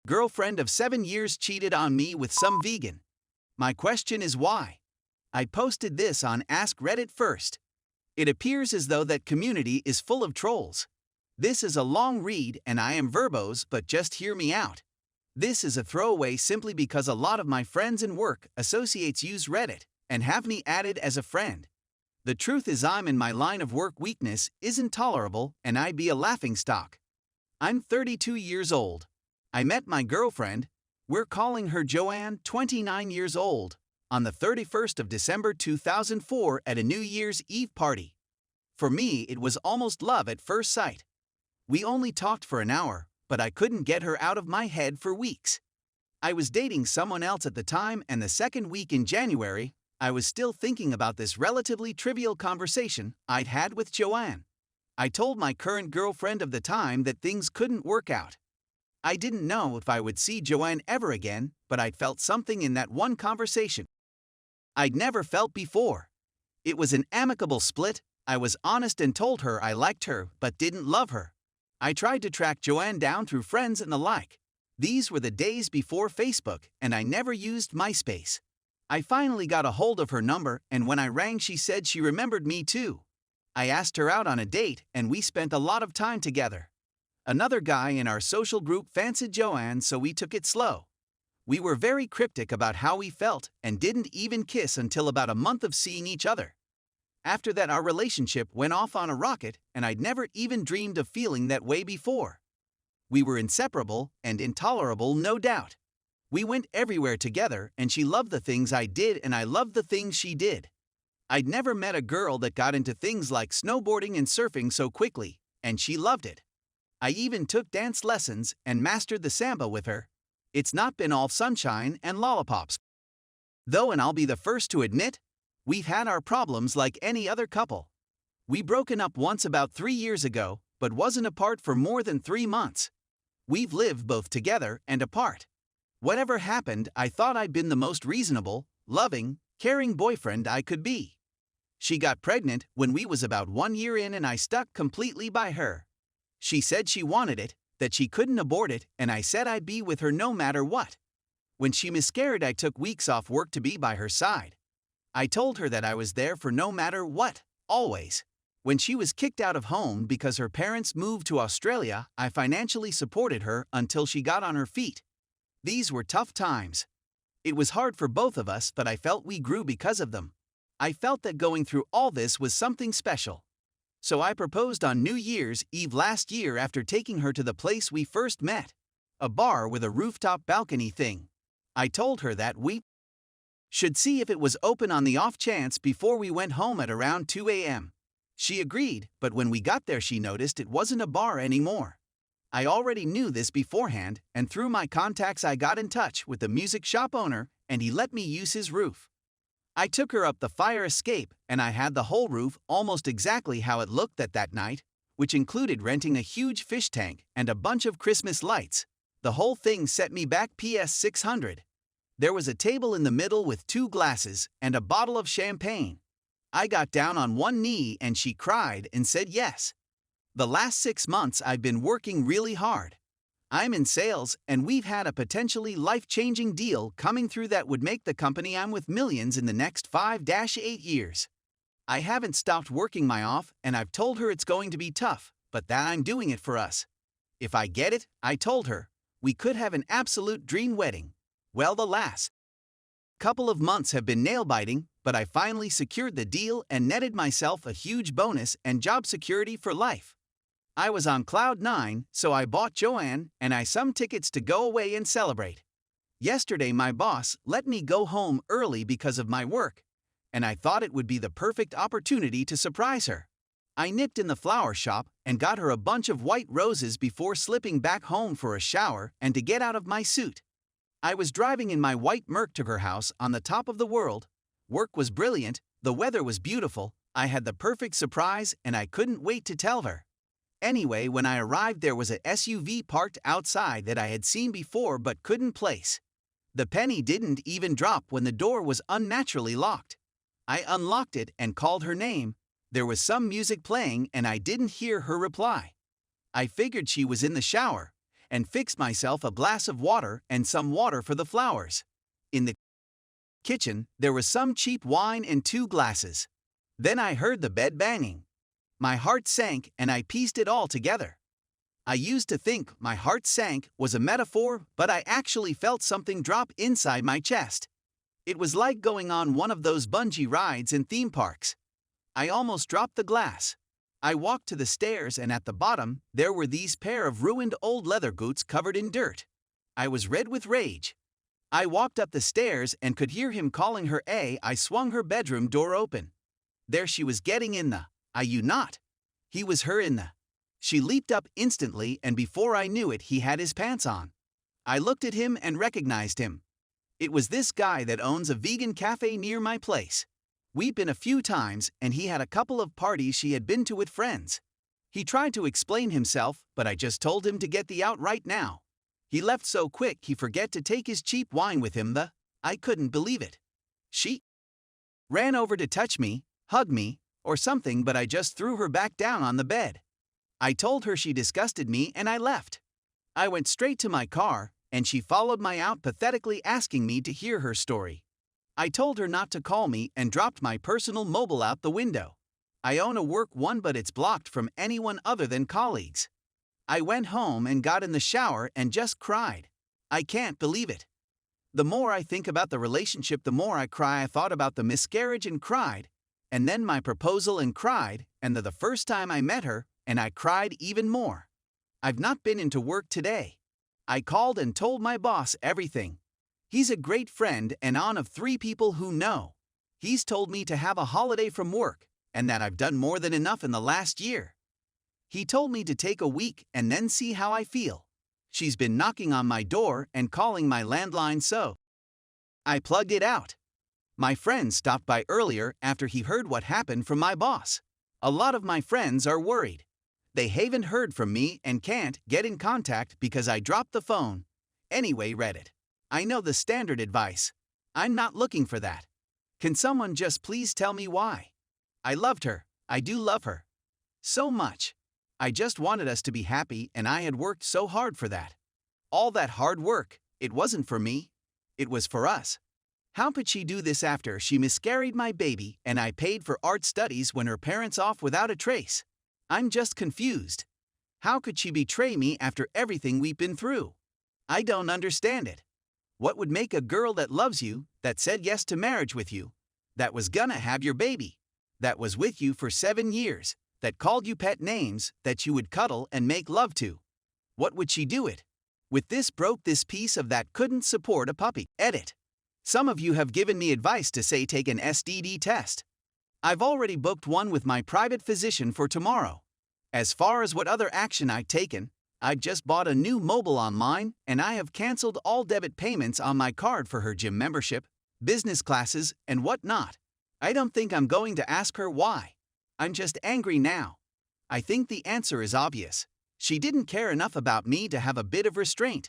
Girlfriend of 7 years cheated on me with some vegan. My question is why? I posted this on Ask Reddit first. It appears as though that community is full of trolls. This is a long read and I am verbose, but just hear me out. This is a throwaway simply because a lot of my friends and work associates use Reddit and have me added as a friend. The truth is I'm in my line of work weakness isn't tolerable and I be a laughingstock. I'm 32 years old. I met my girlfriend, we're calling her Joanne, 29 years old, on the 31st of December 2004 at a New Year's Eve party. For me, it was almost love at first sight. We only talked for an hour, but I couldn't get her out of my head for weeks. I was dating someone else at the time, and the second week in January, I was still thinking about this relatively trivial conversation I'd had with Joanne. I told my current girlfriend of the time that things couldn't work out. I didn't know if I would see Joanne ever again, but I'd felt something in that one conversation I'd never felt before. It was an amicable split. I was honest and told her I liked her but didn't love her. I tried to track Joanne down through friends and the like. These were the days before Facebook, and I never used MySpace. I finally got a hold of her number, and when I rang she said she remembered me too. I asked her out on a date, and we spent a lot of time together. Another guy in our social group fancied Joanne, so we took it slow. We were very cryptic about how we felt and didn't even kiss until about a month of seeing each other. After that, our relationship went off on a rocket, and I'd never even dreamed of feeling that way before. We were inseparable and intolerable, no doubt. We went everywhere together, and she loved the things I did and I loved the things she did. I'd never met a girl that got into things like snowboarding and surfing so quickly, and she loved it. I even took dance lessons and mastered the samba with her. It's not been all sunshine and lollipops, though, and I'll be the first to admit, we've had our problems like any other couple. We broken up once about 3 years ago, but wasn't apart for more than 3 months. We've lived both together and apart. Whatever happened, I thought I'd been the most reasonable, loving, caring boyfriend I could be. She got pregnant when we was about 1 year in, and I stuck completely by her. She said she wanted it, that she couldn't abort it, and I said I'd be with her no matter what. When she miscarried, I took weeks off work to be by her side. I told her that I was there for no matter what, always. When she was kicked out of home because her parents moved to Australia, I financially supported her until she got on her feet. These were tough times. It was hard for both of us, but I felt we grew because of them. I felt that going through all this was something special. So I proposed on New Year's Eve last year after taking her to the place we first met, a bar with a rooftop balcony thing. I told her that we should see if it was open on the off chance before we went home at around 2 a.m. She agreed, but when we got there she noticed it wasn't a bar anymore. I already knew this beforehand, and through my contacts I got in touch with the music shop owner, and he let me use his roof. I took her up the fire escape, and I had the whole roof almost exactly how it looked that night, which included renting a huge fish tank and a bunch of Christmas lights. The whole thing set me back PS 600. There was a table in the middle with 2 glasses and a bottle of champagne. I got down on one knee and she cried and said yes. The last 6 months I've been working really hard. I'm in sales, and we've had a potentially life-changing deal coming through that would make the company I'm with millions in the next 5-8 years. I haven't stopped working my off, and I've told her it's going to be tough, but that I'm doing it for us. If I get it, I told her, we could have an absolute dream wedding. Well, the last couple of months have been nail-biting, but I finally secured the deal and netted myself a huge bonus and job security for life. I was on cloud 9, so I bought Joanne and I some tickets to go away and celebrate. Yesterday my boss let me go home early because of my work, and I thought it would be the perfect opportunity to surprise her. I nipped in the flower shop and got her a bunch of white roses before slipping back home for a shower and to get out of my suit. I was driving in my white Merc to her house on the top of the world. Work was brilliant, the weather was beautiful, I had the perfect surprise, and I couldn't wait to tell her. Anyway, when I arrived there was a SUV parked outside that I had seen before but couldn't place. The penny didn't even drop when the door was unnaturally locked. I unlocked it and called her name. There was some music playing and I didn't hear her reply. I figured she was in the shower, and fixed myself a glass of water and some water for the flowers. In the kitchen, there was some cheap wine and 2 glasses. Then I heard the bed banging. My heart sank and I pieced it all together. I used to think my heart sank was a metaphor, but I actually felt something drop inside my chest. It was like going on one of those bungee rides in theme parks. I almost dropped the glass. I walked to the stairs and at the bottom, there were these pair of ruined old leather boots covered in dirt. I was red with rage. I walked up the stairs and could hear him calling her a. I swung her bedroom door open. There she was getting in the, you not. He was her in the. She leaped up instantly and before I knew it he had his pants on. I looked at him and recognized him. It was this guy that owns a vegan cafe near my place. We'd been a few times and he had a couple of parties she had been to with friends. He tried to explain himself, but I just told him to get the out right now. He left so quick he forget to take his cheap wine with him. I couldn't believe it. She ran over to touch me, hug me, or something, but I just threw her back down on the bed. I told her she disgusted me and I left. I went straight to my car, and she followed me out pathetically asking me to hear her story. I told her not to call me and dropped my personal mobile out the window. I own a work one but it's blocked from anyone other than colleagues. I went home and got in the shower and just cried. I can't believe it. The more I think about the relationship, the more I cry. I thought about the miscarriage and cried, and then my proposal and cried, and the first time I met her, and I cried even more. I've not been into work today. I called and told my boss everything. He's a great friend and one of 3 people who know. He's told me to have a holiday from work, and that I've done more than enough in the last year. He told me to take a week and then see how I feel. She's been knocking on my door and calling my landline, so I plugged it out. My friend stopped by earlier after he heard what happened from my boss. A lot of my friends are worried. They haven't heard from me and can't get in contact because I dropped the phone. Anyway, Reddit. I know the standard advice. I'm not looking for that. Can someone just please tell me why? I loved her. I do love her. So much. I just wanted us to be happy and I had worked so hard for that. All that hard work, it wasn't for me. It was for us. How could she do this after she miscarried my baby and I paid for art studies when her parents off without a trace? I'm just confused. How could she betray me after everything we've been through? I don't understand it. What would make a girl that loves you, that said yes to marriage with you, that was gonna have your baby, that was with you for 7 years, that called you pet names that you would cuddle and make love to? What would she do it? With this broke this piece of that couldn't support a puppy. Edit. Some of you have given me advice to say take an STD test. I've already booked one with my private physician for tomorrow. As far as what other action I've taken, I've just bought a new mobile online and I have canceled all debit payments on my card for her gym membership, business classes, and whatnot. I don't think I'm going to ask her why. I'm just angry now. I think the answer is obvious. She didn't care enough about me to have a bit of restraint.